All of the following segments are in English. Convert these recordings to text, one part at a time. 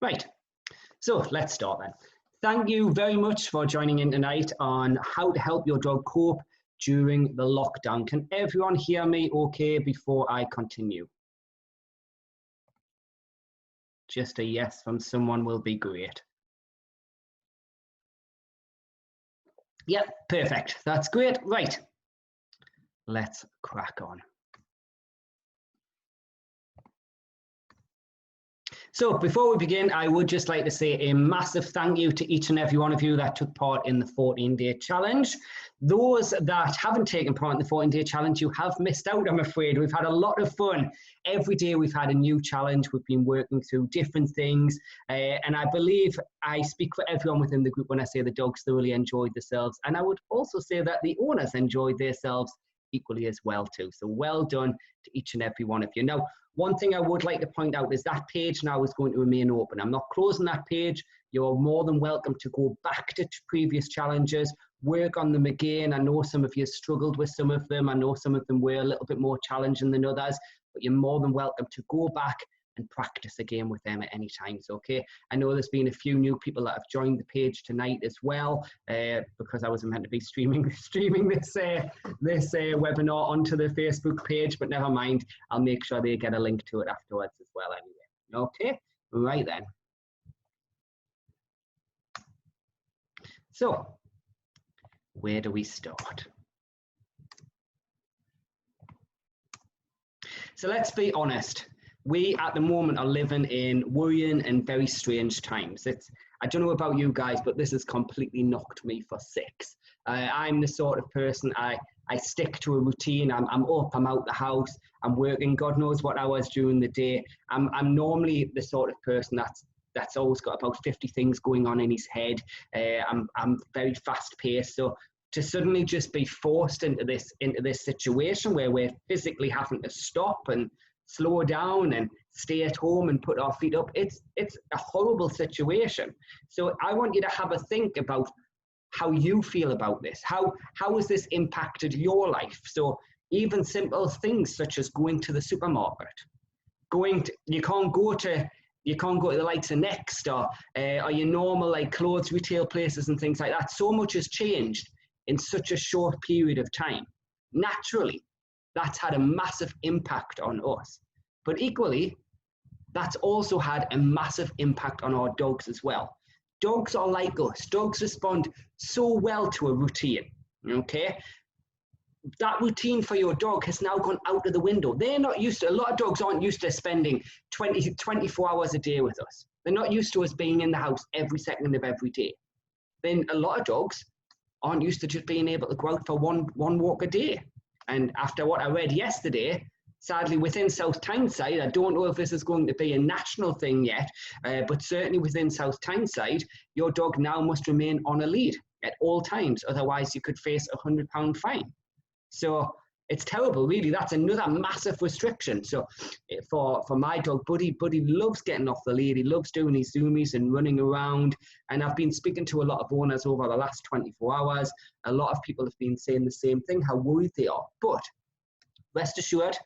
Right, so let's start then. Thank you very much for joining in tonight on how to help your dog cope during the lockdown. Can everyone hear me okay before I continue? Just a yes from someone will be great. Yep, perfect. That's great. Right, let's crack on. So before we begin, I would just like to say a massive thank you to each and every one of you that took part in the 14-day challenge. Those that haven't taken part in the 14-day challenge, you have missed out, I'm afraid. We've had a lot of fun. Every day we've had a new challenge. We've been working through different things. And I believe I speak for everyone within the group when I say the dogs thoroughly enjoyed themselves. And I would also say that the owners enjoyed themselves equally as well too. So well done to each and every one of you. Now, one thing I would like to point out is that page now is going to remain open. I'm not closing that page. You're more than welcome to go back to previous challenges, work on them again. I know some of you struggled with some of them. I know some of them were a little bit more challenging than others, but you're more than welcome to go back and practice again with them at any time. So, okay, I know there's been a few new people that have joined the page tonight as well, because I was meant to be streaming this webinar onto the Facebook page, but never mind. I'll make sure they get a link to it afterwards as well anyway. Okay, right then. So, where do we start? So let's be honest. We at the moment are living in worrying and very strange times. I don't know about you guys, but this has completely knocked me for six. I'm the sort of person, I stick to a routine. I'm up, I'm out the house, I'm working God knows what hours during the day. I'm normally the sort of person that's always got about 50 things going on in his head. I'm very fast paced. So to suddenly just be forced into this situation where we're physically having to stop and slow down and stay at home and put our feet up, it's a horrible situation. So I want you to have a think about how you feel about this. How has this impacted your life? So even simple things such as going to the supermarket, you can't go to the likes of Next or your normal like clothes retail places and things like that. So much has changed in such a short period of time. Naturally, that's had a massive impact on us. But equally, that's also had a massive impact on our dogs as well. Dogs are like us. Dogs respond so well to a routine, okay? That routine for your dog has now gone out of the window. They're not used to, a lot of dogs aren't used to spending 24 hours a day with us. They're not used to us being in the house every second of every day. Then a lot of dogs aren't used to just being able to go out for one walk a day. And after what I read yesterday, sadly within South Tyneside, I don't know if this is going to be a national thing yet, but certainly within South Tyneside, your dog now must remain on a lead at all times. Otherwise, you could face a £100 fine. So it's terrible, really. That's another massive restriction. So for my dog, Buddy loves getting off the lead. He loves doing his zoomies and running around. And I've been speaking to a lot of owners over the last 24 hours. A lot of people have been saying the same thing, how worried they are. But rest assured,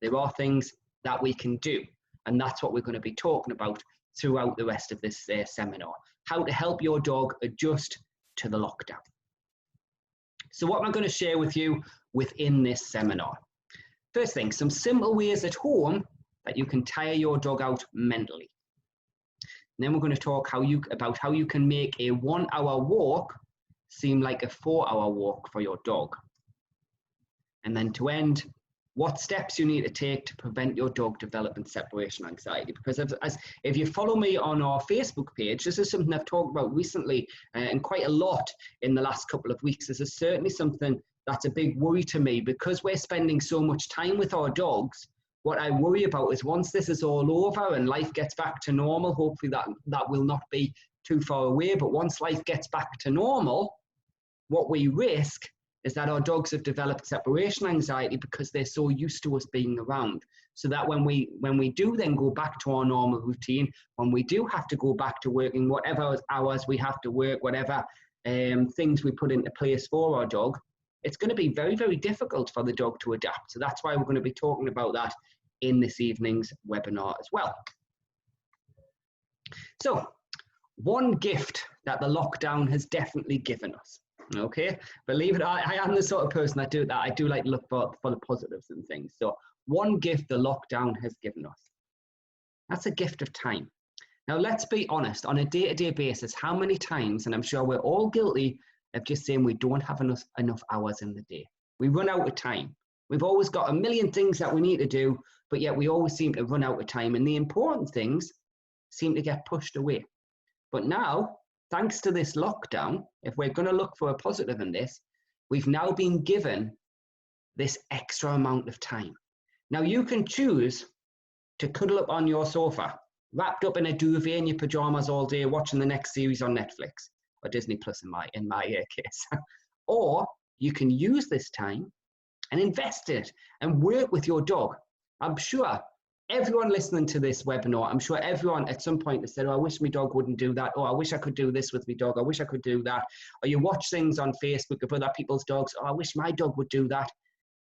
there are things that we can do. And that's what we're going to be talking about throughout the rest of this seminar. How to help your dog adjust to the lockdown. So what am I going to share with you within this seminar? First thing, some simple ways at home that you can tire your dog out mentally. And then we're going to talk about how you can make a 1 hour walk seem like a 4 hour walk for your dog. And then to end, what steps you need to take to prevent your dog developing separation anxiety. Because if you follow me on our Facebook page, this is something I've talked about recently and quite a lot in the last couple of weeks. This is certainly something that's a big worry to me because we're spending so much time with our dogs. What I worry about is once this is all over and life gets back to normal, hopefully that will not be too far away, but once life gets back to normal, what we risk is that our dogs have developed separation anxiety because they're so used to us being around. So that when we do then go back to our normal routine, when we do have to go back to working whatever hours we have to work, whatever things we put into place for our dog, it's going to be very, very difficult for the dog to adapt. So that's why we're going to be talking about that in this evening's webinar as well. So, one gift that the lockdown has definitely given us. Okay, believe it, I am the sort of person that do that. I do like to look for the positives and things. So, one gift the lockdown has given us. That's a gift of time. Now, let's be honest, on a day-to-day basis, how many times, and I'm sure we're all guilty of just saying we don't have enough hours in the day. We run out of time. We've always got a million things that we need to do, but yet we always seem to run out of time, and the important things seem to get pushed away. But now, thanks to this lockdown, if we're going to look for a positive in this, we've now been given this extra amount of time. Now, you can choose to cuddle up on your sofa, wrapped up in a duvet in your pajamas all day, watching the next series on Netflix or Disney Plus in my case. Or you can use this time and invest it and work with your dog. I'm sure everyone listening to this webinar, I'm sure everyone at some point has said, oh, I wish my dog wouldn't do that. Oh, I wish I could do this with my dog. I wish I could do that. Or you watch things on Facebook of other people's dogs. Oh, I wish my dog would do that.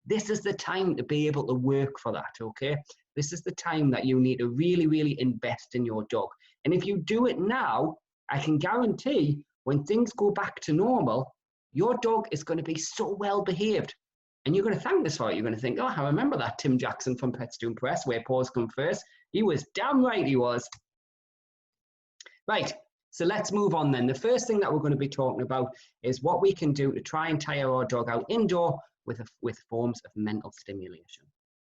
This is the time to be able to work for that, okay? This is the time that you need to really, really invest in your dog. And if you do it now, I can guarantee when things go back to normal, your dog is going to be so well behaved. And you're going to thank us for it. You're going to think, oh, I remember that Tim Jackson from Pets to Impress, where paws come first. He was damn right he was. Right, so let's move on then. The first thing that we're going to be talking about is what we can do to try and tire our dog out indoor with forms of mental stimulation.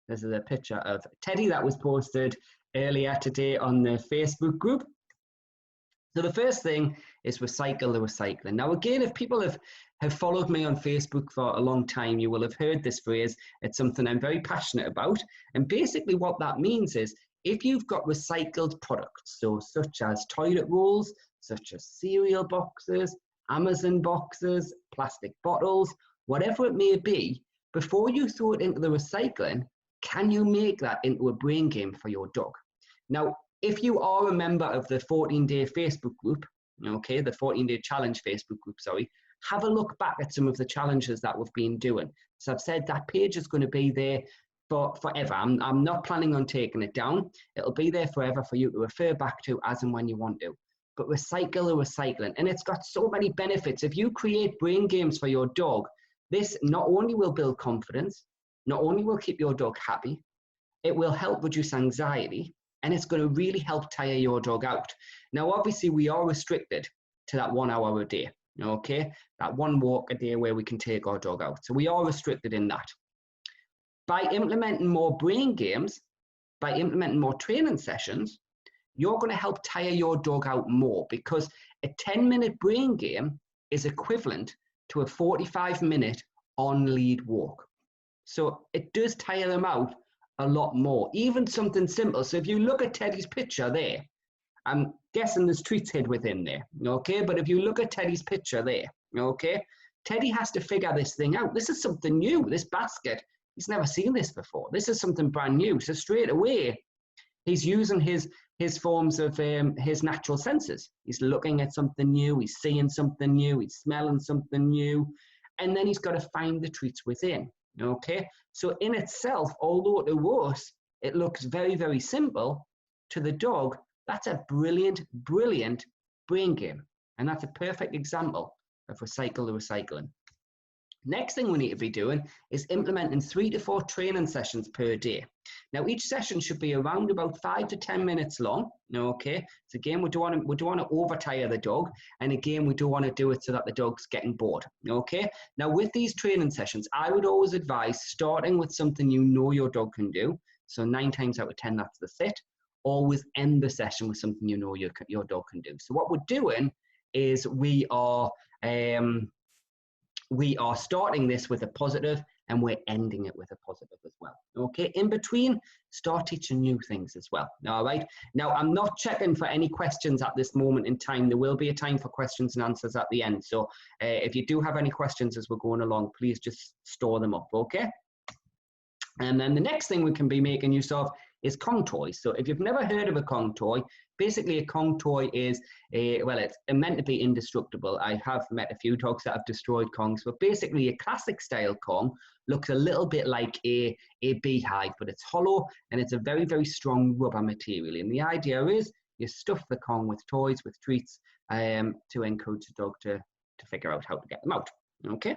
This is a picture of Teddy that was posted earlier today on the Facebook group. So the first thing is recycle the recycling. Now again, if people have followed me on Facebook for a long time, you will have heard this phrase. It's something I'm very passionate about. And basically what that means is if you've got recycled products, so such as toilet rolls, such as cereal boxes, Amazon boxes, plastic bottles, whatever it may be, before you throw it into the recycling, can you make that into a brain game for your dog? Now, if you are a member of the 14-day Facebook group, okay, the 14-day challenge Facebook group, sorry, have a look back at some of the challenges that we've been doing. So I've said that page is going to be there for forever. I'm not planning on taking it down. It'll be there forever for you to refer back to as and when you want to. But recycle the recycling, and it's got so many benefits. If you create brain games for your dog, this not only will build confidence, not only will keep your dog happy, it will help reduce anxiety, and it's going to really help tire your dog out. Now, obviously, we are restricted to that 1 hour a day, okay? That one walk a day where we can take our dog out. So we are restricted in that. By implementing more brain games, by implementing more training sessions, you're going to help tire your dog out more, because a 10-minute brain game is equivalent to a 45-minute on-lead walk. So it does tire them out a lot more, even something simple. So if you look at Teddy's picture there, I'm guessing there's treats hid within there, okay? But if you look at Teddy's picture there, okay, Teddy has to figure this thing out. This is something new, this basket. He's never seen this before. This is something brand new. So straight away, he's using his forms of his natural senses. He's looking at something new, he's seeing something new, he's smelling something new, and then he's got to find the treats within, okay? So in itself, although to us, it looks very, very simple, to the dog, that's a brilliant, brilliant brain game. And that's a perfect example of recycle the recycling. Next thing we need to be doing is implementing 3 to 4 training sessions per day. Now, each session should be around about 5 to 10 minutes long, okay? So again, we don't want to overtire the dog. And again, we don't want to do it so that the dog's getting bored, okay? Now, with these training sessions, I would always advise starting with something you know your dog can do. So 9 times out of 10, that's the sit. Always end the session with something you know your dog can do. So what we're doing is we are starting this with a positive and we're ending it with a positive as well. Okay, in between, start teaching new things as well. All right, now I'm not checking for any questions at this moment in time. There will be a time for questions and answers at the end. So if you do have any questions as we're going along, please just store them up, okay? And then the next thing we can be making use of is Kong toys. So if you've never heard of a Kong toy, basically a Kong toy is it's meant to be indestructible. I have met a few dogs that have destroyed Kongs, but basically a classic style Kong looks a little bit like a beehive, but it's hollow and it's a very, very strong rubber material. And the idea is you stuff the Kong with toys, with treats, to encourage the dog to figure out how to get them out. Okay.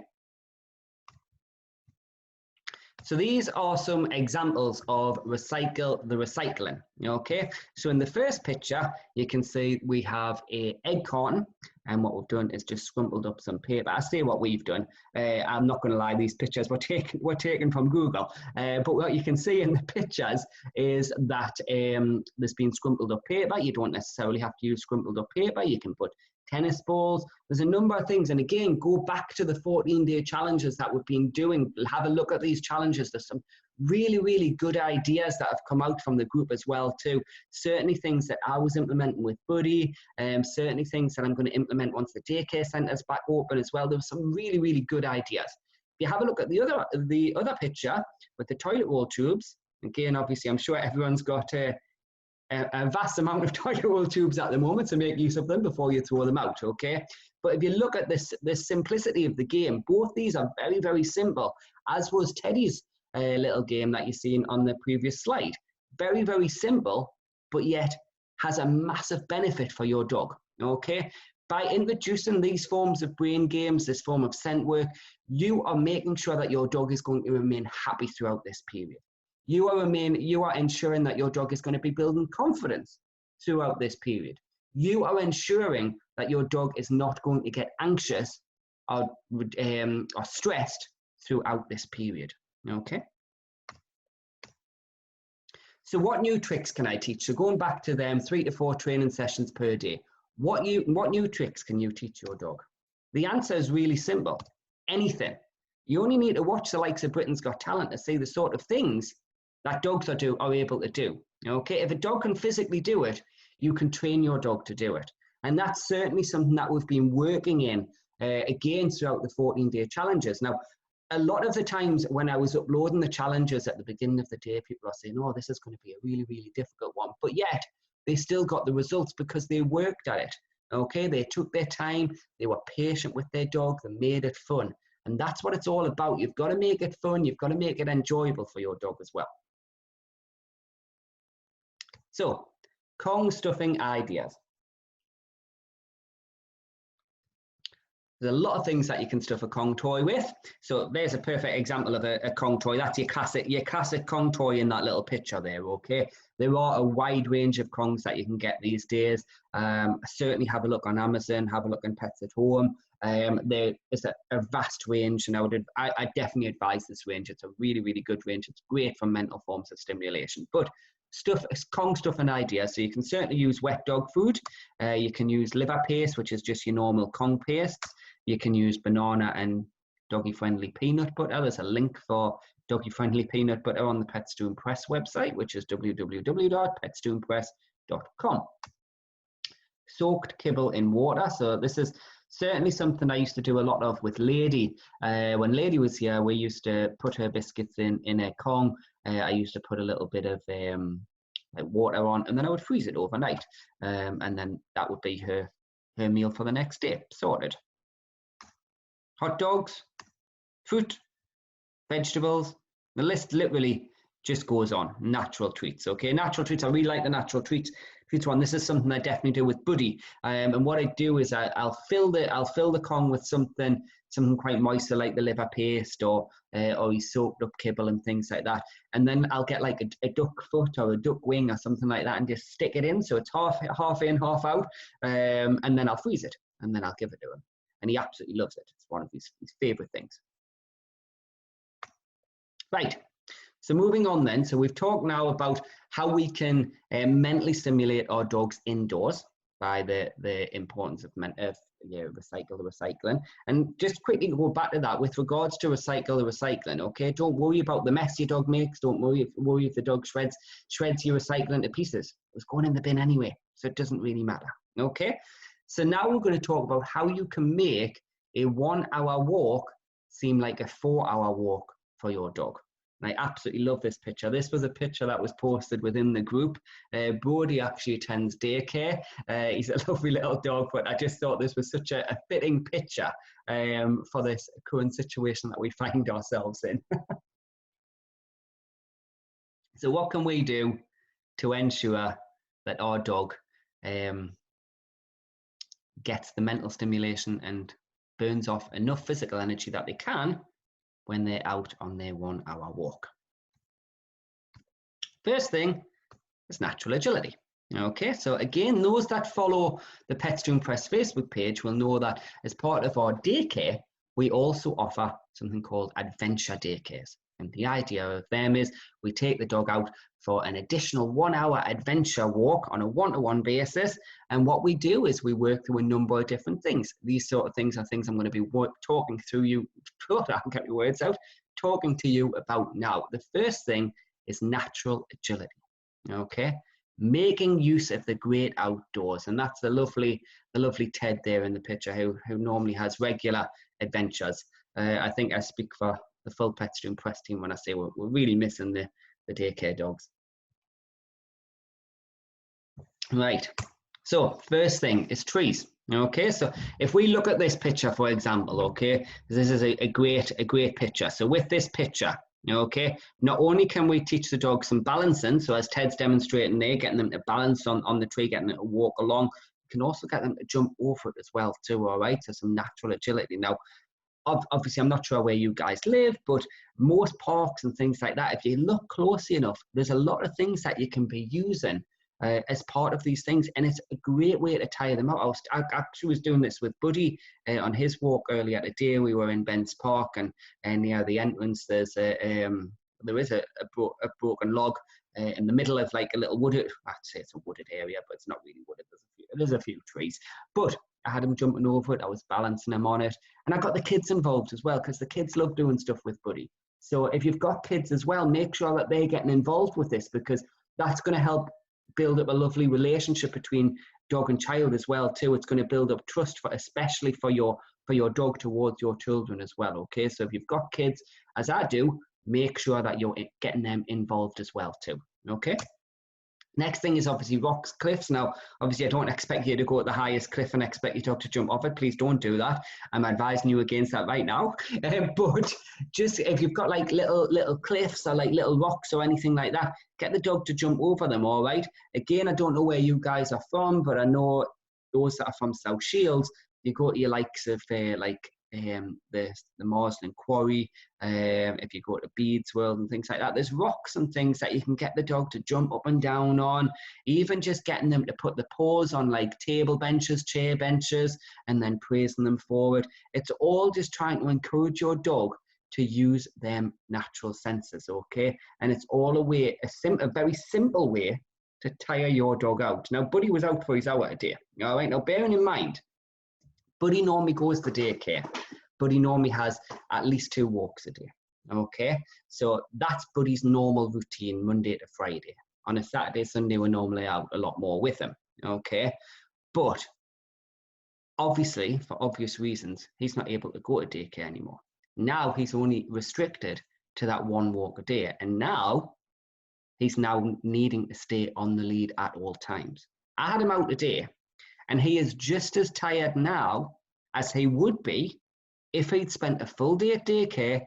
So these are some examples of recycle the recycling. Okay, so in the first picture, you can see we have a egg carton, and what we've done is just scrumpled up some paper. I say what we've done. I'm not going to lie; these pictures were taken from Google. But what you can see in the pictures is that there's been scrumpled up paper. You don't necessarily have to use scrumpled up paper. You can put tennis balls. There's a number of things. And again, go back to the 14-day challenges that we've been doing. Have a look at these challenges. There's some really, really good ideas that have come out from the group as well too. Certainly things that I was implementing with Buddy, certainly things that I'm going to implement once the daycare centre's back open as well. There were some really, really good ideas. If you have a look at the other picture with the toilet roll tubes, again, obviously, I'm sure everyone's got a vast amount of toilet roll tubes at the moment, to make use of them before you throw them out, okay? But if you look at this simplicity of the game, both these are very, very simple, as was Teddy's little game that you've seen on the previous slide. Very, very simple, but yet has a massive benefit for your dog, okay? By introducing these forms of brain games, this form of scent work, you are making sure that your dog is going to remain happy throughout this period. You are ensuring that your dog is going to be building confidence throughout this period. You are ensuring that your dog is not going to get anxious or stressed throughout this period. Okay. So what new tricks can I teach? So going back to them 3 to 4 training sessions per day, what new tricks can you teach your dog? The answer is really simple. Anything. You only need to watch the likes of Britain's Got Talent to see the sort of things that dogs are able to do. Okay, if a dog can physically do it, you can train your dog to do it. And that's certainly something that we've been working in again throughout the 14-day challenges. Now, a lot of the times when I was uploading the challenges at the beginning of the day, people are saying, oh, this is going to be a really, really difficult one. But yet, they still got the results because they worked at it. Okay, they took their time, they were patient with their dog, they made it fun. And that's what it's all about. You've got to make it fun, you've got to make it enjoyable for your dog as well. So, Kong stuffing ideas. There's a lot of things that you can stuff a Kong toy with. So there's a perfect example of a Kong toy. That's your classic Kong toy in that little picture there, okay? There are a wide range of Kongs that you can get these days. Certainly have a look on Amazon, have a look in Pets at Home. There is a vast range, and I definitely advise this range. It's a really, really good range. It's great for mental forms of stimulation. But Kong stuff and ideas. So you can certainly use wet dog food. You can use liver paste, which is just your normal Kong paste. You can use banana and doggy-friendly peanut butter. There's a link for doggy-friendly peanut butter on the Pets to Impress website, which is www.petstoimpress.com. Soaked kibble in water. So this is certainly something I used to do a lot of with Lady. When Lady was here, we used to put her biscuits in a Kong. I used to put a little bit of water on, and then I would freeze it overnight. And then that would be her meal for the next day, sorted. Hot dogs, fruit, vegetables, the list literally just goes on. Natural treats, okay? Natural treats, I really like the natural treats one. This is something I definitely do with Buddy. And what I do is I'll fill the Kong with something quite moist, like the liver paste or his soaked up kibble and things like that. And then I'll get like a duck foot or a duck wing or something like that and just stick it in. So it's half in, half out. And then I'll freeze it and then I'll give it to him. And he absolutely loves it. It's one of his favorite things. Right. So moving on then, so we've talked now about how we can mentally stimulate our dogs indoors by the importance of recycle the recycling. And just quickly go back to that with regards to recycle the recycling, okay? Don't worry about the mess your dog makes. Don't worry if the dog shreds your recycling to pieces. It's going in the bin anyway, so it doesn't really matter, okay? So now we're going to talk about how you can make a 1-hour walk seem like a 4-hour walk for your dog. And I absolutely love this picture. This was a picture that was posted within the group. Brody actually attends daycare. He's a lovely little dog, but I just thought this was such a fitting picture for this current situation that we find ourselves in. So what can we do to ensure that our dog gets the mental stimulation and burns off enough physical energy that they can when they're out on their 1 hour walk. First thing is natural agility. Okay, so again, those that follow the Pets to Impress Facebook page will know that as part of our daycare, we also offer something called adventure daycares. And the idea of them is we take the dog out for an additional 1 hour adventure walk on a one-to-one basis. And what we do is we work through a number of different things. These sort of things are things I'm going to be talking to you about now. The first thing is natural agility. Okay, making use of the great outdoors, and that's the lovely Ted there in the picture who normally has regular adventures. I think I speak for the full Pets to Impress team when I say we're really missing the daycare dogs. Right, so first thing is trees. Okay, so if we look at this picture, for example, okay, this is a great picture. So with this picture, okay, not only can we teach the dog some balancing, so as Ted's demonstrating there, getting them to balance on the tree, getting them to walk along, we can also get them to jump over it as well too, all right, so some natural agility. Now, obviously, I'm not sure where you guys live, but most parks and things like that, if you look closely enough, there's a lot of things that you can be using as part of these things, and it's a great way to tire them out. I actually was doing this with Buddy on his walk earlier today. We were in Ben's Park, and near the entrance there is a broken log in the middle of like a little wooded, I'd say it's a wooded area, but it's not really wooded. There's a few trees, but I had him jumping over it. I was balancing him on it, and I got the kids involved as well, because the kids love doing stuff with Buddy. So if you've got kids as well, make sure that they're getting involved with this, because that's going to help build up a lovely relationship between dog and child as well too. It's going to build up trust, especially for your dog towards your children as well. Okay, so if you've got kids, as I do, make sure that you're getting them involved as well too. Okay, next thing is obviously rocks, cliffs. Now obviously I don't expect you to go at the highest cliff and expect your dog to jump off it. Please don't do that. I'm advising you against that right now. But just if you've got like little cliffs or like little rocks or anything like that, get the dog to jump over them. All right, again, I don't know where you guys are from, but I know those that are from South Shields, you go to your likes of the Marsden Quarry, if you go to Beads World and things like that, there's rocks and things that you can get the dog to jump up and down on, even just getting them to put the paws on like table benches, chair benches, and then praising them forward. It's all just trying to encourage your dog to use them natural senses, okay? And it's all a very simple way to tire your dog out. Now, Buddy was out for his hour a day, all right? Now, bearing in mind, Buddy normally goes to daycare. Buddy normally has at least 2 walks a day, okay? So that's Buddy's normal routine, Monday to Friday. On a Saturday, Sunday, we're normally out a lot more with him, okay? But obviously, for obvious reasons, he's not able to go to daycare anymore. Now he's only restricted to that 1 walk a day. And now he's now needing to stay on the lead at all times. I had him out today, and he is just as tired now as he would be if he'd spent a full day at daycare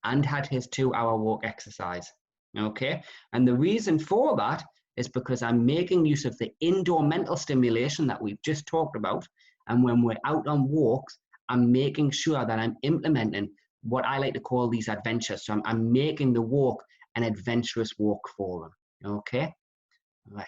and had his 2-hour walk exercise, okay? And the reason for that is because I'm making use of the indoor mental stimulation that we've just talked about. And when we're out on walks, I'm making sure that I'm implementing what I like to call these adventures. So I'm making the walk an adventurous walk for him, okay? Right.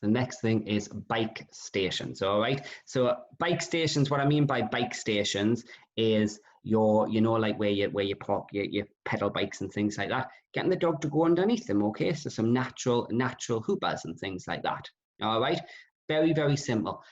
The next thing is bike stations, all right? So bike stations, what I mean by bike stations is like where you park your pedal bikes and things like that, getting the dog to go underneath them, okay? So some natural hoopers and things like that, all right? Very, very simple.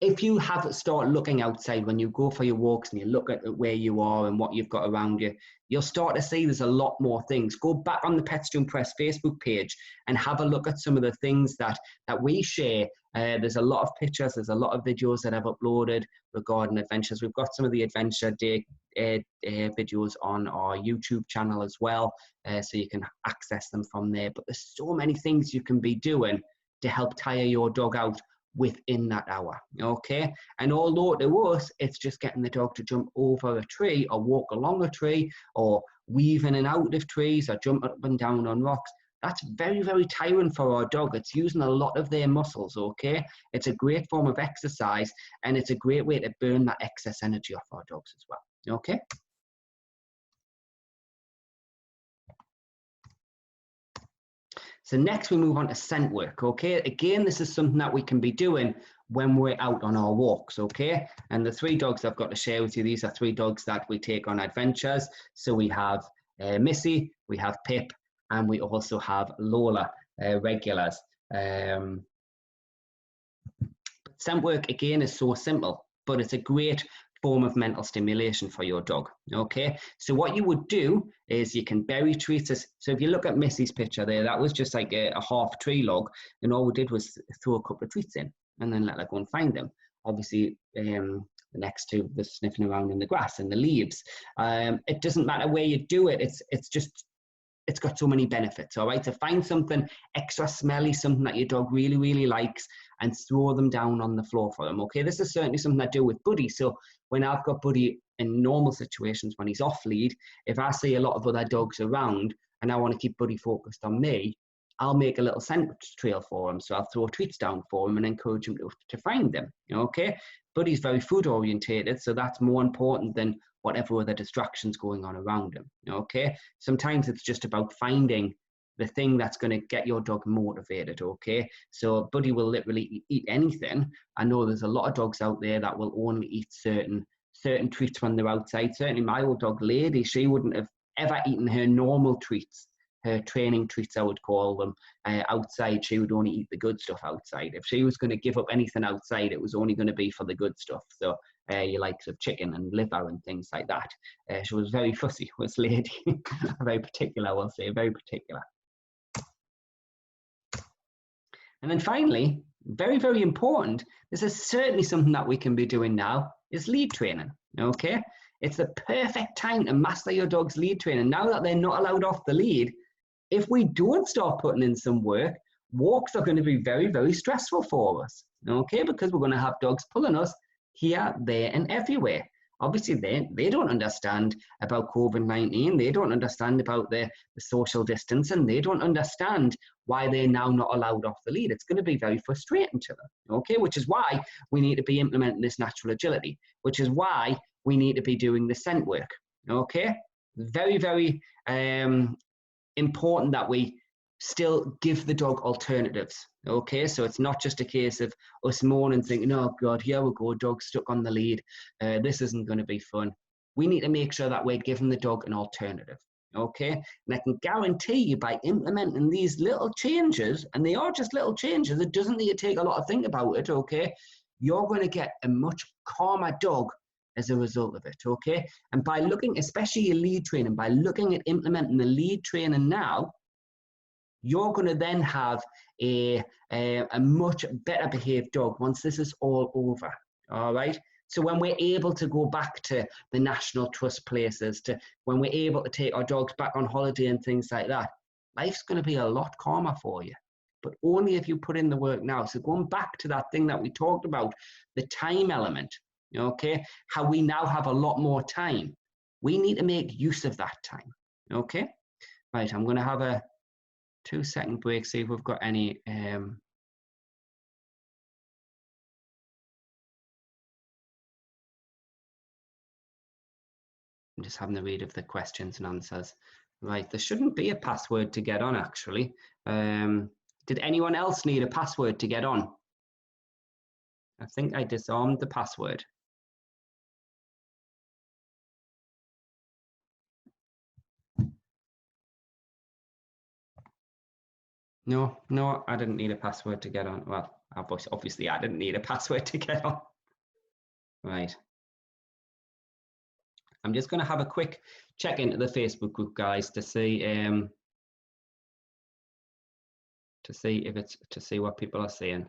If you start looking outside when you go for your walks and you look at where you are and what you've got around you, you'll start to see there's a lot more things. Go back on the Pets to Impress Facebook page and have a look at some of the things that we share. There's a lot of pictures, there's a lot of videos that I've uploaded regarding adventures. We've got some of the adventure day videos on our YouTube channel as well, so you can access them from there. But there's so many things you can be doing to help tire your dog out within that hour, okay? And although to us, it's just getting the dog to jump over a tree or walk along a tree or weave in and out of trees or jump up and down on rocks, that's very, very tiring for our dog. It's using a lot of their muscles, okay? It's a great form of exercise, and it's a great way to burn that excess energy off our dogs as well, okay? So next we move on to scent work, okay? Again, this is something that we can be doing when we're out on our walks, okay? And the 3 dogs I've got to share with you, these are 3 dogs that we take on adventures. So we have Missy, we have Pip, and we also have Lola, regulars. Scent work, again, is so simple, but it's a great form of mental stimulation for your dog, okay? So what you would do is you can bury treats. So if you look at Missy's picture there, that was just like a half tree log, and all we did was throw a couple of treats in and then let her go and find them. Obviously, the next 2, they're sniffing around in the grass and the leaves. It doesn't matter where you do it, it's got so many benefits, all right? To find something extra smelly, something that your dog really, really likes, and throw them down on the floor for them, okay? This is certainly something I do with Buddy. So when I've got Buddy in normal situations, when he's off lead, if I see a lot of other dogs around and I want to keep Buddy focused on me, I'll make a little scent trail for him. So I'll throw treats down for him and encourage him to find them, okay? Buddy's very food orientated, so that's more important than whatever other distractions going on around him, okay? Sometimes it's just about finding the thing that's going to get your dog motivated, okay? So Buddy will literally eat anything. I know there's a lot of dogs out there that will only eat certain treats when they're outside. Certainly my old dog Lady, she wouldn't have ever eaten her normal treats, her training treats, I would call them, outside. She would only eat the good stuff outside. If she was going to give up anything outside, it was only going to be for the good stuff. So your likes of chicken and liver and things like that. She was very fussy, was Lady. Very particular, I will say, very particular. And then finally, very, very important, this is certainly something that we can be doing now, is lead training, okay? It's the perfect time to master your dog's lead training. Now that they're not allowed off the lead, if we don't start putting in some work, walks are going to be very, very stressful for us, okay? Because we're going to have dogs pulling us here, there, and everywhere. Obviously, they don't understand about COVID-19. They don't understand about the social distancing. They don't understand why they're now not allowed off the lead. It's going to be very frustrating to them, okay? Which is why we need to be implementing this natural agility, which is why we need to be doing the scent work, okay? Very, very important that we still give the dog alternatives, okay? So it's not just a case of us moaning, thinking, oh God, here we go, dog stuck on the lead, this isn't going to be fun. We need to make sure that we're giving the dog an alternative, okay? And I can guarantee you, by implementing these little changes, and they are just little changes, it doesn't need to take a lot to think about it, okay? You're going to get a much calmer dog as a result of it, okay? And by looking, especially your lead training, by looking at implementing the lead training now, you're going to then have a much better behaved dog once this is all over, all right? So when we're able to go back to the national trust places, to when we're able to take our dogs back on holiday and things like that, life's going to be a lot calmer for you, but only if you put in the work now. So going back to that thing that we talked about, the time element, okay? How we now have a lot more time. We need to make use of that time, okay? Right, I'm going to have a 2-second break, see if we've got any I'm just having a read of the questions and answers. Right, there shouldn't be a password to get on, actually. Did anyone else need a password to get on? I think I disarmed the password. No, I didn't need a password to get on. Well, obviously I didn't need a password to get on. Right. I'm just going to have a quick check into the Facebook group, guys, to see what people are saying.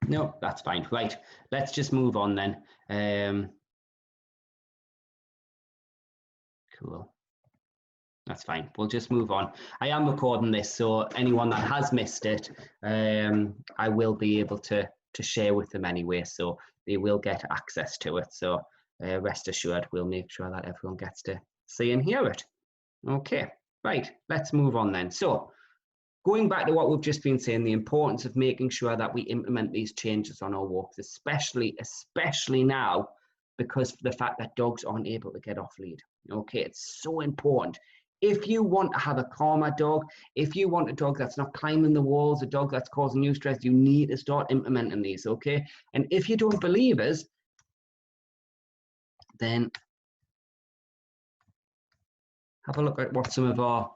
No, that's fine. Right, let's just move on then. Cool. That's fine. We'll just move on. I am recording this, so anyone that has missed it, I will be able to share with them anyway, so they will get access to it. So rest assured, we'll make sure that everyone gets to see and hear it. Okay, right, let's move on then. So going back to what we've just been saying, the importance of making sure that we implement these changes on our walks, especially now, because of the fact that dogs aren't able to get off lead. Okay, it's so important. If you want to have a calmer dog, if you want a dog that's not climbing the walls, a dog that's causing you stress, you need to start implementing these, okay? And if you don't believe us, then have a look at what some of our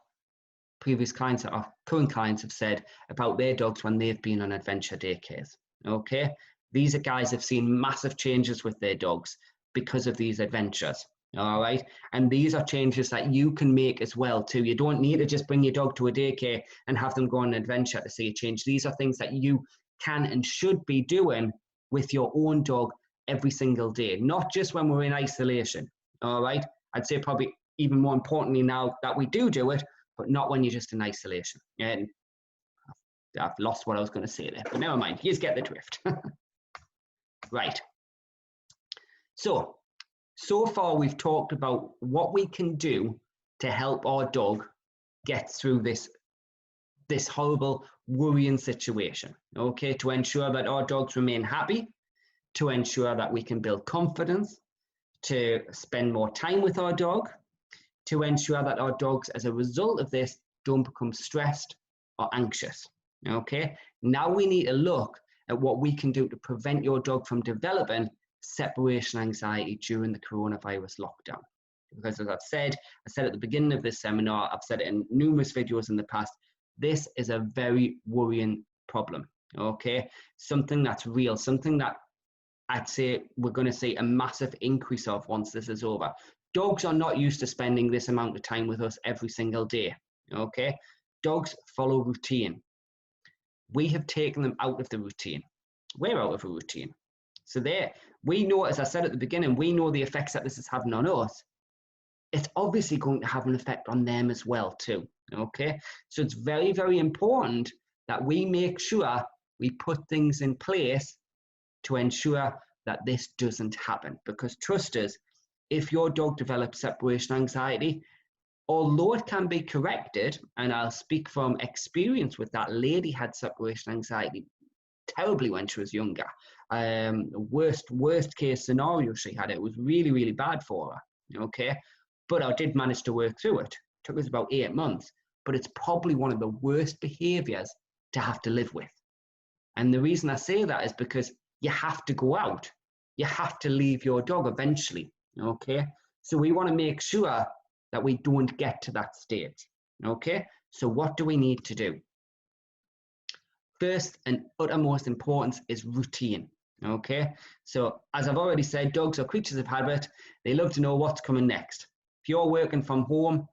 previous clients, our current clients, have said about their dogs when they've been on adventure daycares, okay? These are guys have seen massive changes with their dogs because of these adventures. All right. And these are changes that you can make as well too. You don't need to just bring your dog to a daycare and have them go on an adventure to see a change. These are things that you can and should be doing with your own dog every single day, not just when we're in isolation. All right. I'd say probably even more importantly now that we do it, but not when you're just in isolation. And I've lost what I was going to say there, but never mind. You just get the drift. Right. So far, we've talked about what we can do to help our dog get through this horrible, worrying situation, okay? To ensure that our dogs remain happy, to ensure that we can build confidence, to spend more time with our dog, to ensure that our dogs, as a result of this, don't become stressed or anxious, okay? Now we need to look at what we can do to prevent your dog from developing separation anxiety during the coronavirus lockdown. Because as I said at the beginning of this seminar, I've said it in numerous videos in the past, this is a very worrying problem, okay? Something that's real, something that I'd say we're going to see a massive increase of once this is over. Dogs are not used to spending this amount of time with us every single day, okay? Dogs follow routine. We have taken them out of the routine. We're out of a routine. So we know, as I said at the beginning, we know the effects that this is having on us. It's obviously going to have an effect on them as well too, okay? So it's very, very important that we make sure we put things in place to ensure that this doesn't happen. Because trust us, if your dog develops separation anxiety, although it can be corrected, and I'll speak from experience with that lady had separation anxiety terribly when she was younger. Worst case scenario she had. It was really, really bad for her, okay? But I did manage to work through it. It took us about 8 months, but it's probably one of the worst behaviors to have to live with. And the reason I say that is because you have to go out. You have to leave your dog eventually, okay? So we want to make sure that we don't get to that stage, okay? So what do we need to do? First and uttermost importance is routine, okay? So as I've already said, dogs are creatures of habit. They love to know what's coming next. If you're working from home,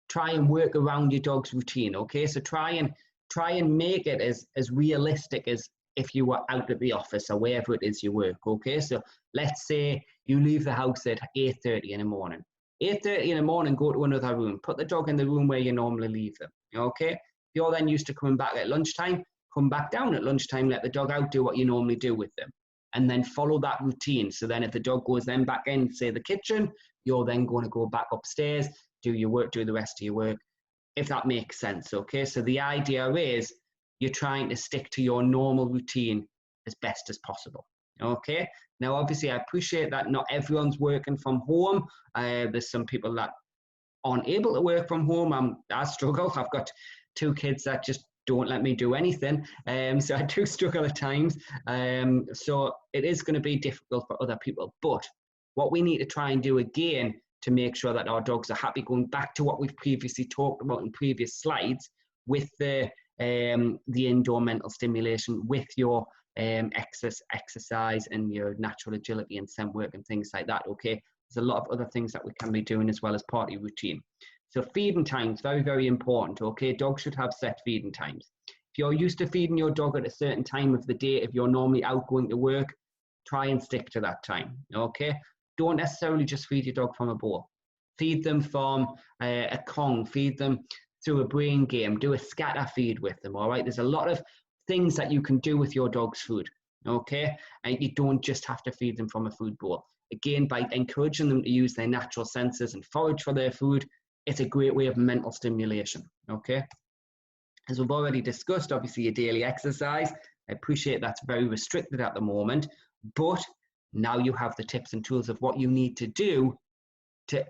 try and work around your dog's routine, okay? So try and make it as realistic as if you were out at the office or wherever it is you work, okay? So let's say you leave the house at 8:30 in the morning. 8:30 in the morning, go to another room. Put the dog in the room where you normally leave them, okay? If you're then used to coming back at lunchtime, come back down at lunchtime, let the dog out, do what you normally do with them, and then follow that routine. So then if the dog goes then back in, say, the kitchen, you're then going to go back upstairs, do your work, do the rest of your work, if that makes sense, okay? So the idea is you're trying to stick to your normal routine as best as possible, okay? Now, obviously, I appreciate that not everyone's working from home. There's some people that aren't able to work from home. I struggle. I've got 2 kids that just don't let me do anything. So I do struggle at times. So it is going to be difficult for other people. But what we need to try and do again to make sure that our dogs are happy, going back to what we've previously talked about in previous slides with the indoor mental stimulation, with your exercise and your natural agility and scent work and things like that, okay? There's a lot of other things that we can be doing as well as part of your routine. So feeding times, very, very important, okay? Dogs should have set feeding times. If you're used to feeding your dog at a certain time of the day, if you're normally out going to work, try and stick to that time, okay? Don't necessarily just feed your dog from a bowl. Feed them from a Kong, feed them through a brain game, do a scatter feed with them, all right? There's a lot of things that you can do with your dog's food, okay? And you don't just have to feed them from a food bowl. Again, by encouraging them to use their natural senses and forage for their food, it's a great way of mental stimulation, okay? As we've already discussed, obviously your daily exercise, I appreciate that's very restricted at the moment, but now you have the tips and tools of what you need to do to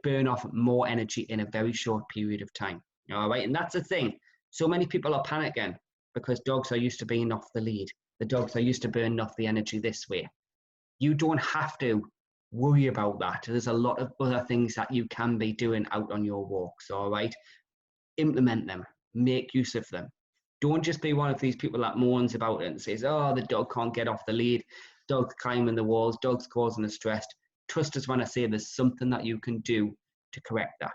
burn off more energy in a very short period of time. All right, and that's the thing. So many people are panicking because dogs are used to being off the lead. The dogs are used to burning off the energy this way. You don't have to worry about that. There's a lot of other things that you can be doing out on your walks, all right? Implement them, make use of them. Don't just be one of these people that moans about it and says, oh, the dog can't get off the lead, dog's climbing the walls, dog's causing the stress. Trust us when I say there's something that you can do to correct that.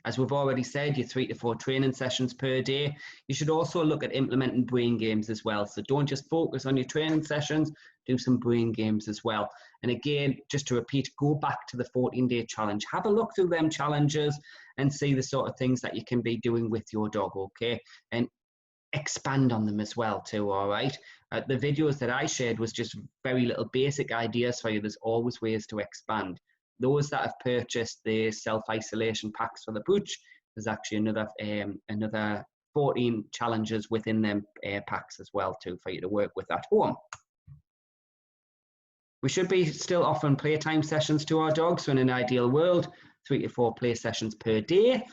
As we've already said, your 3 to 4 training sessions per day. You should also look at implementing brain games as well. So don't just focus on your training sessions, do some brain games as well. And again, just to repeat, go back to the 14-day challenge. Have a look through them challenges and see the sort of things that you can be doing with your dog, okay? And expand on them as well too, all right? The videos that I shared was just very little basic ideas for you. There's always ways to expand. Those that have purchased the self-isolation packs for the pooch, there's actually another 14 challenges within them packs as well too for you to work with at home. We should be still offering playtime sessions to our dogs. So in an ideal world, 3 to 4 play sessions per day.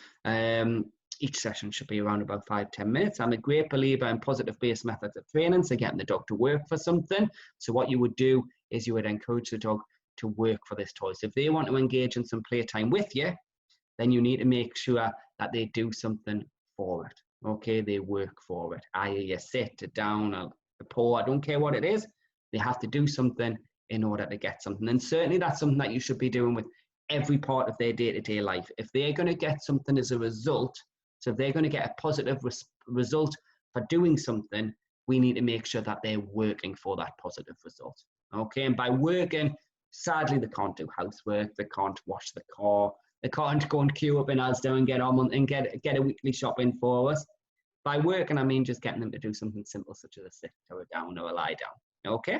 Each session should be around about 5-10 minutes. I'm a great believer in positive-based methods of training, so getting the dog to work for something. So what you would do is you would encourage the dog to work for this toy. So if they want to engage in some playtime with you, then you need to make sure that they do something for it. Okay, they work for it. I.e. a sit, a down, a paw, I don't care what it is. They have to do something in order to get something. And certainly that's something that you should be doing with every part of their day-to-day life. If they're going to get something as a result, so if they're going to get a positive result for doing something, we need to make sure that they're working for that positive result. Okay, and by working, sadly, they can't do housework, they can't wash the car, they can't go and queue up in Asda and get on and get a weekly shopping for us. By working, I mean just getting them to do something simple such as a sit or a down or a lie down. Okay?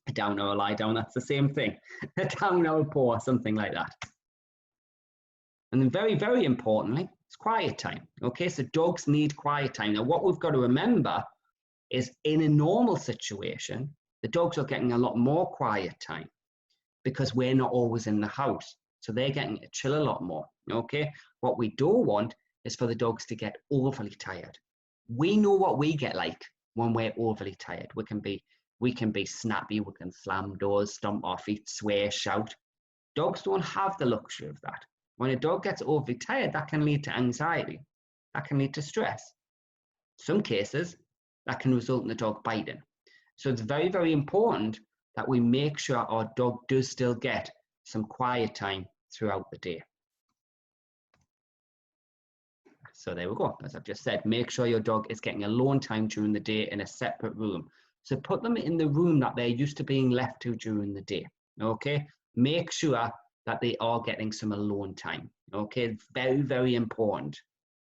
A down or a lie down, that's the same thing. A down or a paw, something like that. And then very, very importantly, it's quiet time. Okay, so dogs need quiet time. Now, what we've got to remember is in a normal situation, the dogs are getting a lot more quiet time because we're not always in the house. So they're getting to chill a lot more. Okay, what we don't want is for the dogs to get overly tired. We know what we get like when we're overly tired. We can be snappy, we can slam doors, stomp our feet, swear, shout. Dogs don't have the luxury of that. When a dog gets overly tired, that can lead to anxiety. That can lead to stress. In some cases, that can result in the dog biting. So it's very, very important that we make sure our dog does still get some quiet time throughout the day. So there we go. As I've just said, make sure your dog is getting alone time during the day in a separate room. So put them in the room that they're used to being left to during the day. Okay? Make sure that they are getting some alone time. Okay, it's very, very important.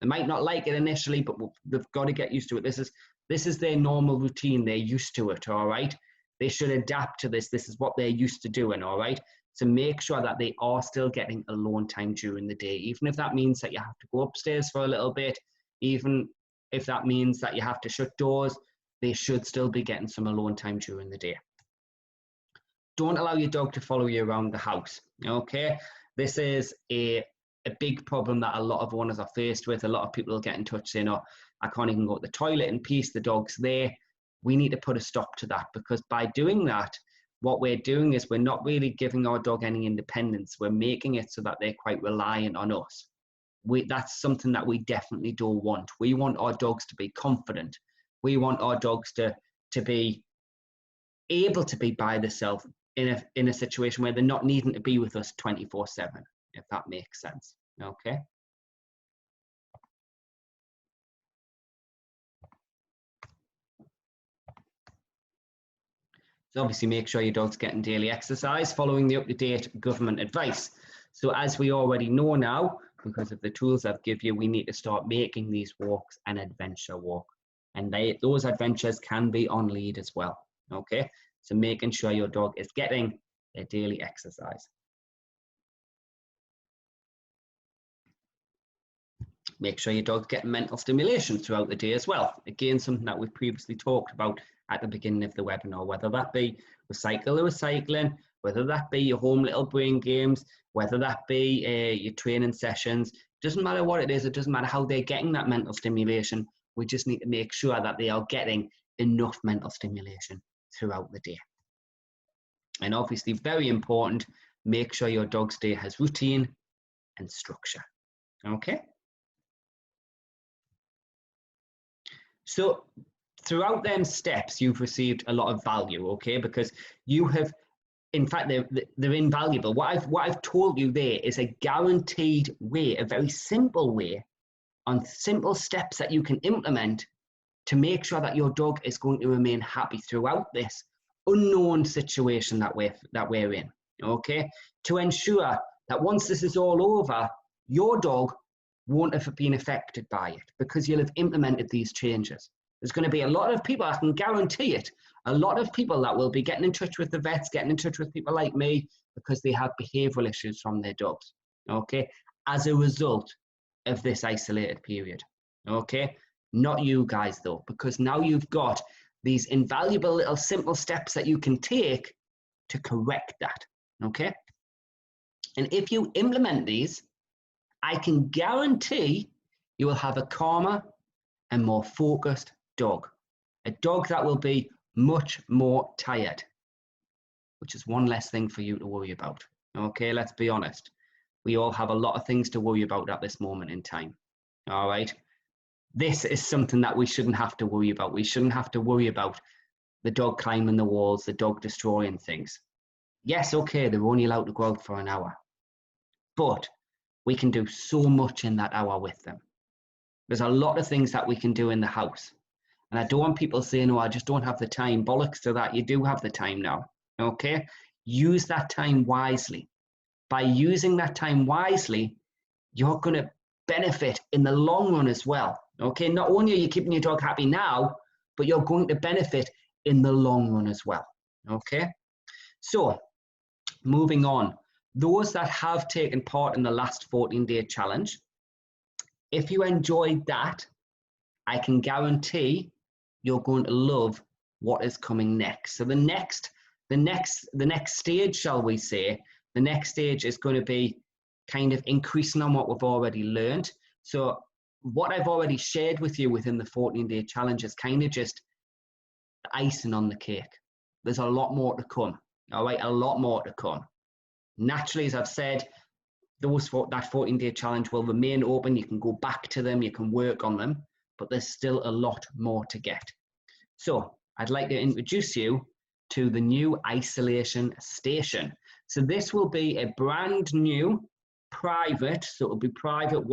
They might not like it initially, but they've got to get used to it. This is their normal routine. They're used to it, all right? They should adapt to this. This is what they're used to doing, all right? So make sure that they are still getting alone time during the day, even if that means that you have to go upstairs for a little bit, even if that means that you have to shut doors, they should still be getting some alone time during the day. Don't allow your dog to follow you around the house, okay? This is a big problem that a lot of owners are faced with. A lot of people will get in touch saying, oh, I can't even go to the toilet in peace, the dog's there. We need to put a stop to that, because by doing that, what we're doing is we're not really giving our dog any independence. We're making it so that they're quite reliant on us. That's something that we definitely don't want. We want our dogs to be confident. We want our dogs to be able to be by themselves in a situation where they're not needing to be with us 24/7, if that makes sense. Okay. So obviously make sure your dog's getting daily exercise following the up-to-date government advice. So as we already know now, because of the tools I've given you, we need to start making these walks an adventure walk. And those adventures can be on lead as well, okay? So making sure your dog is getting their daily exercise. Make sure your dog's getting mental stimulation throughout the day as well. Again, something that we've previously talked about at the beginning of the webinar, whether that be recycle or recycling, whether that be your home little brain games, whether that be your training sessions. Doesn't matter what it is, it doesn't matter how they're getting that mental stimulation. We just need to make sure that they are getting enough mental stimulation throughout the day. And obviously, very important, make sure your dog's day has routine and structure, okay? So throughout them steps, you've received a lot of value, okay? Because you have, in fact, they're invaluable. What I've told you there is a guaranteed way, a very simple way, on simple steps that you can implement to make sure that your dog is going to remain happy throughout this unknown situation that we're in, okay? To ensure that once this is all over, your dog won't have been affected by it because you'll have implemented these changes. There's going to be a lot of people, I can guarantee it, a lot of people that will be getting in touch with the vets, getting in touch with people like me because they have behavioral issues from their dogs, okay, as a result of this isolated period, okay? Not you guys though, because now you've got these invaluable little simple steps that you can take to correct that, okay? And if you implement these, I can guarantee you will have a calmer and more focused dog. A dog that will be much more tired, which is one less thing for you to worry about. Okay, let's be honest. We all have a lot of things to worry about at this moment in time. All right. This is something that we shouldn't have to worry about. We shouldn't have to worry about the dog climbing the walls, the dog destroying things. Yes, okay, they're only allowed to go out for an hour, but we can do so much in that hour with them. There's a lot of things that we can do in the house. And I don't want people saying, oh, I just don't have the time. Bollocks to that. You do have the time now. Okay? Use that time wisely. By using that time wisely, you're going to benefit in the long run as well. Okay? Not only are you keeping your dog happy now, but you're going to benefit in the long run as well. Okay? So, moving on. Those that have taken part in the last 14-day challenge, if you enjoyed that, I can guarantee you're going to love what is coming next. So the next stage, shall we say, the next stage is going to be kind of increasing on what we've already learned. So what I've already shared with you within the 14-day challenge is kind of just the icing on the cake. There's a lot more to come. All right, a lot more to come. Naturally, as I've said, that 14-day challenge will remain open. You can go back to them, you can work on them, but there's still a lot more to get. So I'd like to introduce you to the new isolation station. So this will be a brand new private, so it'll be private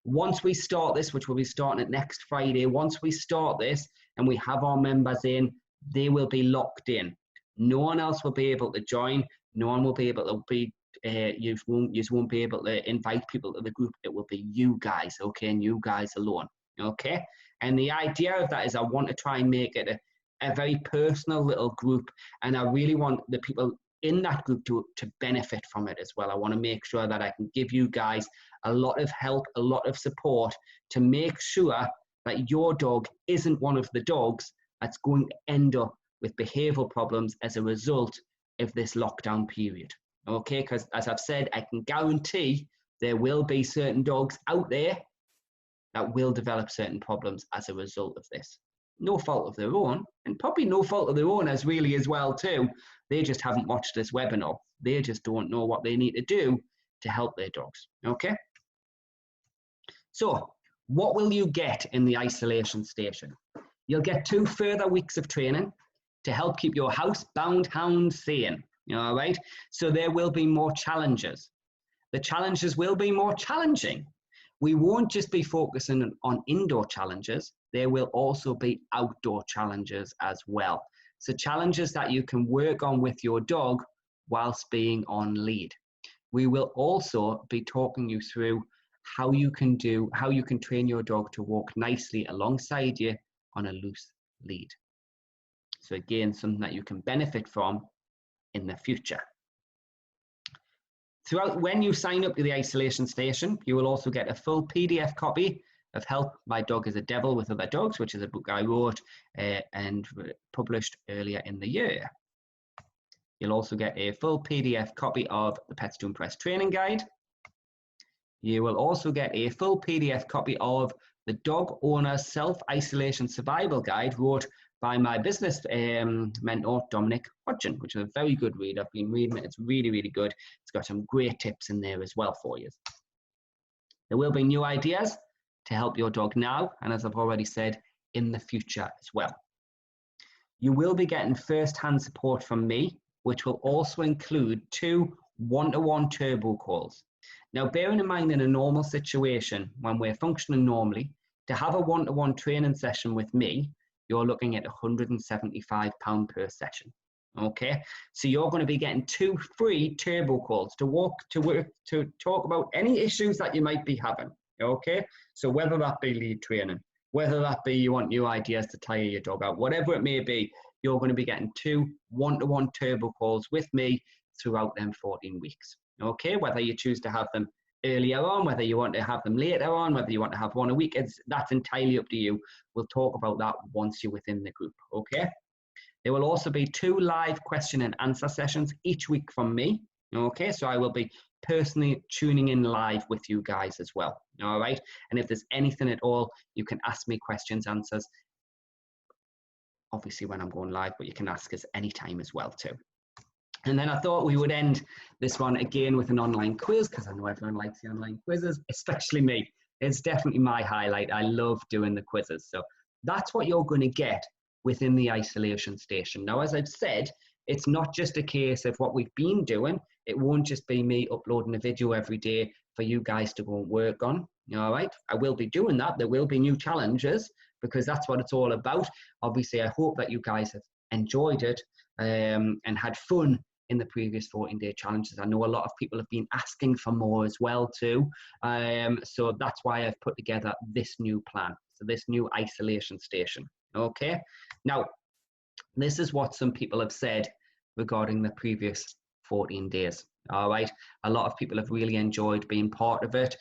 once we start this, which we'll be starting it next Friday. Once we start this and we have our members in, they will be locked in. No one else will be able to join. No one will be able to be, you won't be able to invite people to the group. It will be you guys, okay, and you guys alone, okay? And the idea of that is I want to try and make it a very personal little group, and I really want the people in that group to benefit from it as well. I want to make sure that I can give you guys a lot of help, a lot of support to make sure that your dog isn't one of the dogs that's going to end up with behavioral problems as a result of this lockdown period. Okay, because as I've said, I can guarantee there will be certain dogs out there that will develop certain problems as a result of this. No fault of their own, and probably no fault of their own as well too. They just haven't watched this webinar. They just don't know what they need to do to help their dogs, okay? So, what will you get in the isolation station? You'll get 2 further weeks of training to help keep your housebound hound sane, all right? So there will be more challenges. The challenges will be more challenging. We won't just be focusing on indoor challenges. There will also be outdoor challenges as well. So challenges that you can work on with your dog whilst being on lead. We will also be talking you through how you can train your dog to walk nicely alongside you on a loose lead. So again, something that you can benefit from in the future. When you sign up to the isolation station, you will also get a full PDF copy of Help My Dog is a Devil with Other Dogs, which is a book I wrote and published earlier in the year. You'll also get a full PDF copy of the Pets to Impress training guide. You will also get a full PDF copy of the Dog Owner Self-Isolation Survival Guide, wrote by my business mentor, Dominic Hodgson, which is a very good read. I've been reading it. It's really, really good. It's got some great tips in there as well for you. There will be new ideas to help your dog now, and as I've already said, in the future as well. You will be getting first-hand support from me, which will also include 2 one-to-one turbo calls. Now, bearing in mind in a normal situation, when we're functioning normally, to have a one-to-one training session with me, you're looking at £175 per session. Okay, so you're going to be getting 2 free turbo calls to talk about any issues that you might be having. Okay, so whether that be lead training, whether that be you want new ideas to tire your dog out, whatever it may be, you're going to be getting 2 one-to-one turbo calls with me throughout them 14 weeks. Okay, whether you choose to have them earlier on, whether you want to have them later on, whether you want to have one a week, that's entirely up to you. We'll talk about that once you're within the group. Okay, there will also be 2 live question and answer sessions each week from me. Okay, so I will be personally tuning in live with you guys as well. All right, and if there's anything at all, you can ask me questions, answers, obviously when I'm going live, but you can ask us anytime as well too. And then I thought we would end this one again with an online quiz, because I know everyone likes the online quizzes, especially me. It's definitely my highlight. I love doing the quizzes. So that's what you're going to get within the isolation station. Now, as I've said, it's not just a case of what we've been doing. It won't just be me uploading a video every day for you guys to go and work on. All right, I will be doing that. There will be new challenges, because that's what it's all about. Obviously, I hope that you guys have enjoyed it and had fun in the previous 14-day challenges. I know a lot of people have been asking for more as well too. So that's why I've put together this new plan. So this new isolation station. Okay. Now, this is what some people have said regarding the previous 14 days. All right. A lot of people have really enjoyed being part of it.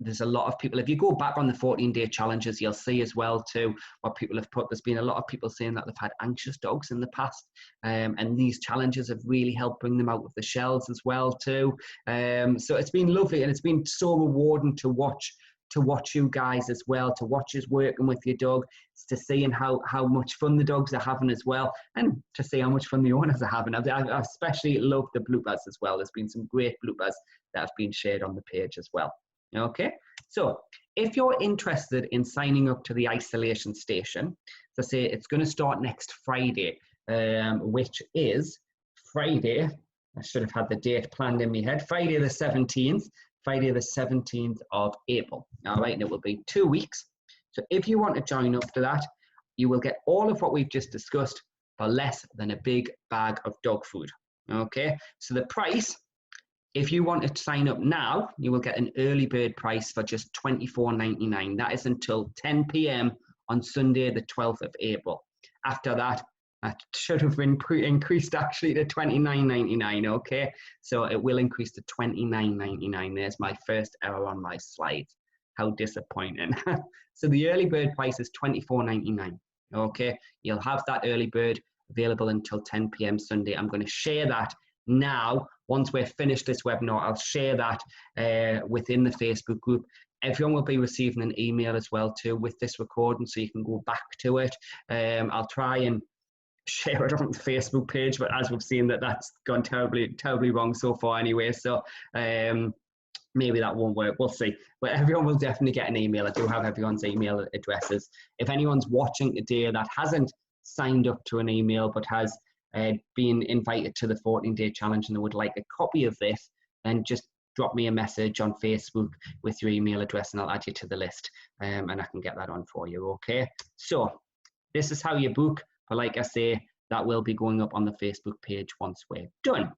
There's a lot of people, if you go back on the 14-day challenges, you'll see as well too what people have put. There's been a lot of people saying that they've had anxious dogs in the past, and these challenges have really helped bring them out of the shells as well too. So it's been lovely, and it's been so rewarding to watch you guys as well, to watch us working with your dog, to seeing how much fun the dogs are having as well, and to see how much fun the owners are having. I especially love the bloopers as well. There's been some great bloopers that have been shared on the page as well. Okay, so if you're interested in signing up to the isolation station, as I say, it's going to start next Friday, which is Friday. I should have had the date planned in my head. Friday the 17th of April. All right, and it will be 2 weeks. So if you want to join up to that, you will get all of what we've just discussed for less than a big bag of dog food. Okay, so the price, if you want to sign up now, you will get an early bird price for just $24.99. That is until 10 p.m. on Sunday, the 12th of April. After that, that should have been increased actually to $29.99, okay? So it will increase to $29.99. There's my first error on my slides. How disappointing. So the early bird price is $24.99, okay? You'll have that early bird available until 10 p.m. Sunday. I'm going to share that now. Once we're finished this webinar, I'll share that within the Facebook group. Everyone will be receiving an email as well too with this recording, so you can go back to it. I'll try and share it on the Facebook page, but as we've seen, that's gone terribly wrong so far anyway. So maybe that won't work. We'll see. But everyone will definitely get an email. I do have everyone's email addresses. If anyone's watching today that hasn't signed up to an email but has been invited to the 14-day challenge and they would like a copy of this, then just drop me a message on Facebook with your email address and I'll add you to the list, and I can get that on for you. Okay, so this is how you book But like I say, that will be going up on the Facebook page once we're done.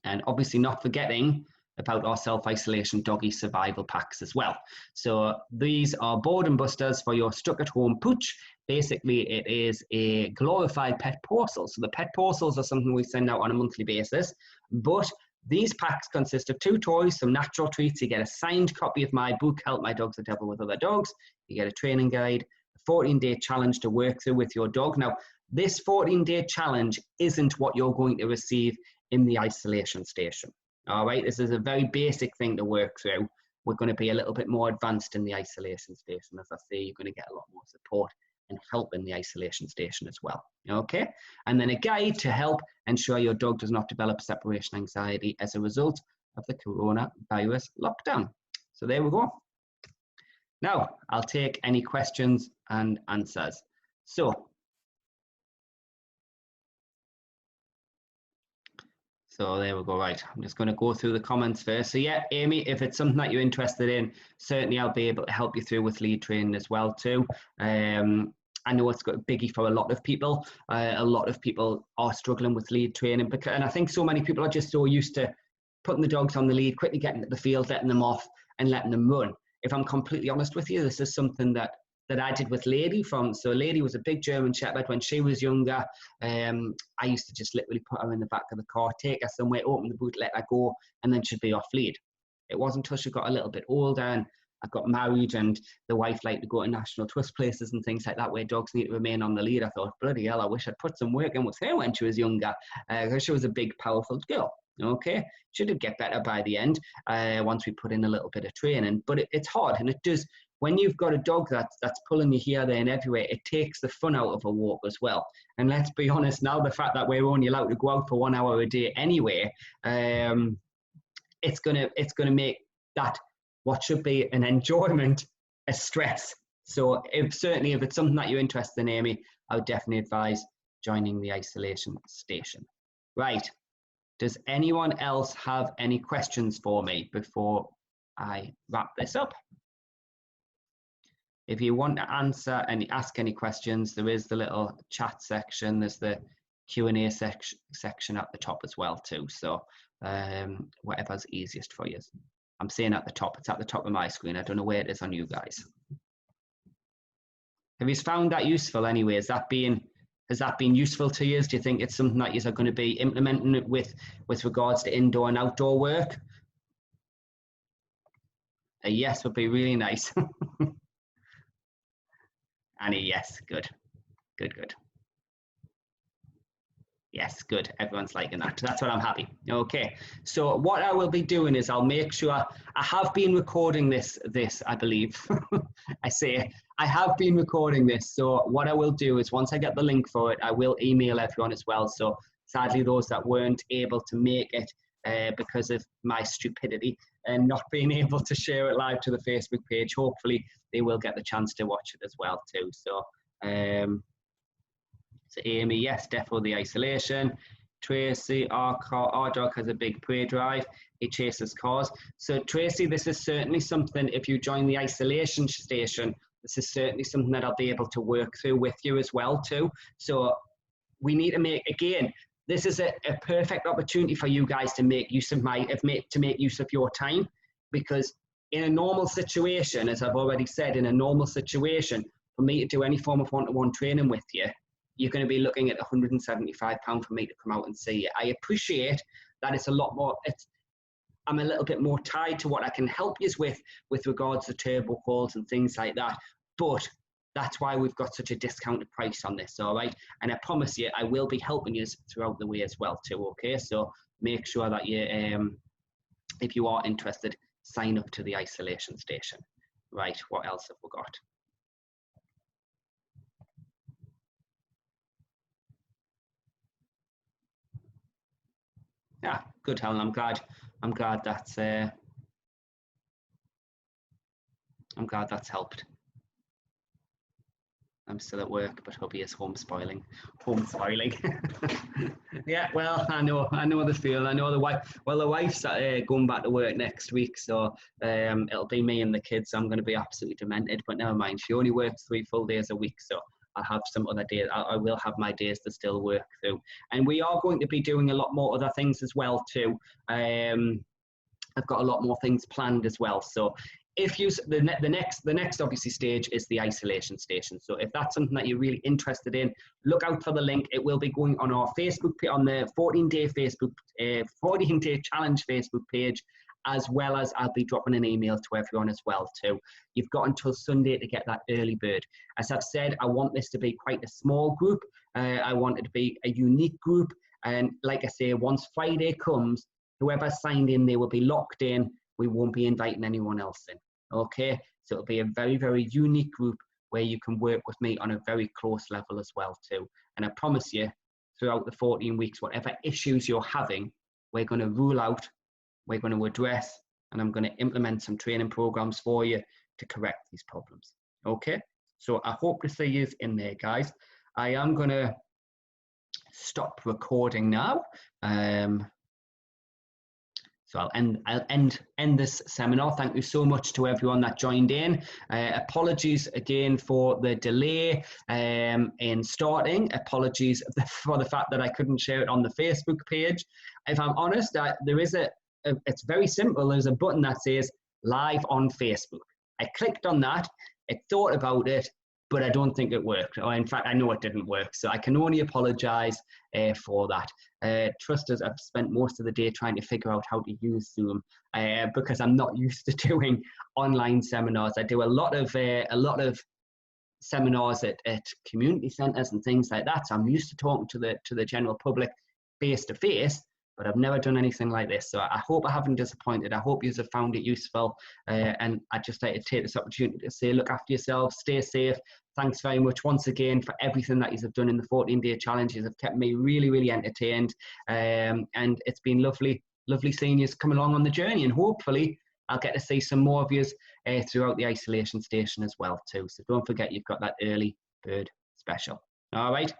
And obviously not forgetting about our self-isolation doggy survival packs as well. So these are boredom busters for your stuck-at-home pooch. Basically, it is a glorified pet parcel. So the pet parcels are something we send out on a monthly basis, but these packs consist of 2 toys, some natural treats. You get a signed copy of my book, Help My Dogs That Devil with Other Dogs. You get a training guide, a 14-day challenge to work through with your dog. Now, this 14-day challenge isn't what you're going to receive in the isolation station. All right, this is a very basic thing to work through. We're going to be a little bit more advanced in the isolation station. As I say, you're going to get a lot more support and help in the isolation station as well. Okay, and then a guide to help ensure your dog does not develop separation anxiety as a result of the coronavirus lockdown. So there we go. Now, I'll take any questions and answers. So there we go, right. I'm just going to go through the comments first. So yeah, Amy, if it's something that you're interested in, certainly I'll be able to help you through with lead training as well too. I know it's got a biggie for a lot of people. A lot of people are struggling with lead training, and I think so many people are just so used to putting the dogs on the lead, quickly getting to the field, letting them off and letting them run. If I'm completely honest with you, this is something that I did with Lady. So Lady was a big German Shepherd when she was younger. I used to just literally put her in the back of the car, take her somewhere, open the boot, let her go, and then she'd be off lead. It wasn't until she got a little bit older and I got married and the wife liked to go to national trust places and things like that where dogs need to remain on the lead. I thought, bloody hell, I wish I'd put some work in with her when she was younger, because she was a big, powerful girl. Okay, she did get better by the end once we put in a little bit of training, but it's hard, and it does. When you've got a dog that's pulling you here, there, and everywhere, it takes the fun out of a walk as well. And let's be honest, now the fact that we're only allowed to go out for 1 hour a day anyway, it's gonna make that what should be an enjoyment a stress. So certainly if it's something that you're interested in, Amy, I would definitely advise joining the isolation station. Right. Does anyone else have any questions for me before I wrap this up? If you want to answer and ask any questions, there is the little chat section. There's the Q&A section at the top as well too. So whatever's easiest for you. I'm saying at the top. It's at the top of my screen. I don't know where it is on you guys. Have you found that useful anyway? Has that been useful to you? Do you think it's something that you are going to be implementing with regards to indoor and outdoor work? A yes would be really nice. Annie, yes, good. Yes, good. Everyone's liking that. That's what I'm happy. Okay. So what I will be doing is I'll make sure I have been recording this, I believe. I have been recording this. So what I will do is once I get the link for it, I will email everyone as well. So sadly, those that weren't able to make it because of my stupidity and not being able to share it live to the Facebook page, hopefully they will get the chance to watch it as well too. So, so Amy, yes, defo the isolation. Tracy, our dog has a big prey drive. He chases cars. So Tracy, this is certainly something, if you join the isolation station, this is certainly something that I'll be able to work through with you as well too. So we need to make, again, this is a perfect opportunity for you guys to make use of your time, because in a normal situation, as I've already said, in a normal situation, for me to do any form of one-to-one training with you, you're going to be looking at £175 for me to come out and see you. I appreciate that it's a lot more, I'm a little bit more tied to what I can help you with regards to turbo calls and things like that, but that's why we've got such a discounted price on this, all right? And I promise you, I will be helping you throughout the way as well too, okay? So make sure that you, if you are interested, sign up to the isolation station. Right, what else have we got? Yeah, good, Helen. I'm glad that's helped. I'm still at work, but hubby is home spoiling. Yeah, well, I know the feel. I know the wife. Well, the wife's going back to work next week, so it'll be me and the kids. So I'm going to be absolutely demented, but never mind. She only works 3 full days a week, so I'll have some other days. I will have my days to still work through. And we are going to be doing a lot more other things as well too. I've got a lot more things planned as well. So if you, the next obviously stage is the isolation station. So if that's something that you're really interested in, look out for the link. It will be going on our Facebook, on the 14-day Facebook, 14-day challenge Facebook page, as well as I'll be dropping an email to everyone as well too. You've got until Sunday to get that early bird. As I've said, I want this to be quite a small group. I want it to be a unique group. And like I say, once Friday comes, whoever signed in, they will be locked in. We won't be inviting anyone else in. Okay, so it'll be a very, very unique group where you can work with me on a very close level as well too. And I promise you, throughout the 14 weeks, whatever issues you're having, we're going to rule out, we're going to address, and I'm going to implement some training programs for you to correct these problems. Okay, so I hope to see you in there, guys. I am going to stop recording now. So I'll end this seminar. Thank you so much to everyone that joined in. Apologies again for the delay in starting. Apologies for the fact that I couldn't share it on the Facebook page. If I'm honest, there is it's very simple. There's a button that says live on Facebook. I clicked on that. It thought about it, but I don't think it worked. Or in fact, I know it didn't work. So I can only apologize for that. Trust us, I've spent most of the day trying to figure out how to use Zoom because I'm not used to doing online seminars. I do a lot of seminars at community centers and things like that. So I'm used to talking to the general public face to face, but I've never done anything like this. So I hope I haven't disappointed. I hope you have found it useful. And I'd just like to take this opportunity to say, look after yourselves, stay safe. Thanks very much once again for everything that you've done in the 14-day challenges. Have kept me really, really entertained. And it's been lovely seeing you come along on the journey. And hopefully I'll get to see some more of you throughout the isolation station as well too. So don't forget, you've got that early bird special. All right.